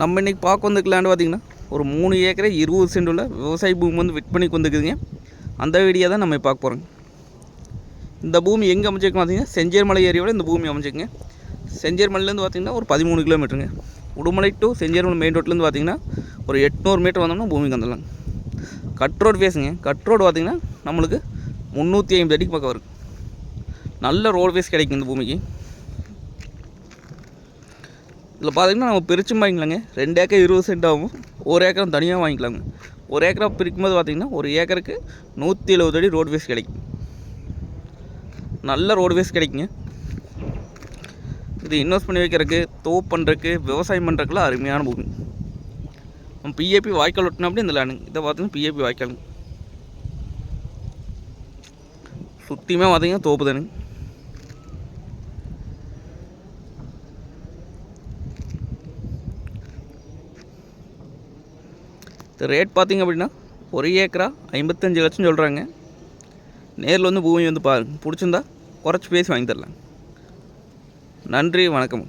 நம்ம இன்றைக்கி பார்க்க வந்துருக்கு லேண்டு பார்த்திங்கன்னா ஒரு 3 ஏக்கரை 20 சென்ட் உள்ள விவசாய பூமி வந்து விற்பனைக்கு வந்துக்குதுங்க. அந்த வீடியோ தான் நம்ம பார்க்க போகிறோங்க. இந்த பூமி எங்கே அமைச்சிருக்கு பார்த்திங்கன்னா செஞ்சேர்மலை ஏரியாவில் இந்த பூமி அமைச்சிருக்குங்க. செஞ்சேர்மலையிலேருந்து பார்த்திங்கன்னா ஒரு 13 கிலோமீட்டருங்க. உடுமலை டு செஞ்சேர்மலை மெயின் ரோட்லேருந்து பார்த்திங்கன்னா ஒரு 800 மீட்டர் வந்தோம்னா பூமிக்கு வந்துடலாம். கட் ரோடு பேசுங்க. கட் ரோடு பார்த்திங்கன்னா நம்மளுக்கு 350 அடிக்கு பக்கம் இருக்குது. நல்ல ரோடு பேஸ் கிடைக்கும் இந்த பூமிக்கு. இதில் பார்த்திங்கன்னா நம்ம பிரிச்சும் வாங்கிக்கலாங்க. 2 ஏக்கர் 20 சென்ட் ஆகும். 1 ஏக்கரும் தனியாக வாங்கிக்கலாங்க. 1 ஏக்கரை பிரிக்கும்போது பார்த்திங்கன்னா ஒரு ஏக்கருக்கு 170 அடி ரோடு பேஸ் கிடைக்கும். நல்ல ரோடு பேஸ் கிடைக்குங்க. இது இன்வெஸ்ட் பண்ணி வைக்கிறதுக்கு, தோப்பு பண்ணுறதுக்கு, விவசாயம் பண்ணுறதுக்குலாம் அருமையான பூமி. நம்ம பிஏபி வாய்க்கால் ஒட்டினா அப்படி இந்த லேண்டுங்க. இதை பார்த்திங்கன்னா பிஏபி வாய்க்காலுங்க. சுற்றியுமே பார்த்திங்கன்னா தோப்பு தானுங்க. ரேட் பார்த்திங்க அப்படின்னா 1 ஏக்கரா 55 லட்சம் சொல்கிறாங்க. நேரில் வந்து பூமி வந்து பாருங்கள். பிடிச்சிருந்தா குறைச்சி பேசி வாங்கி தரலாம். நன்றி, வணக்கம்.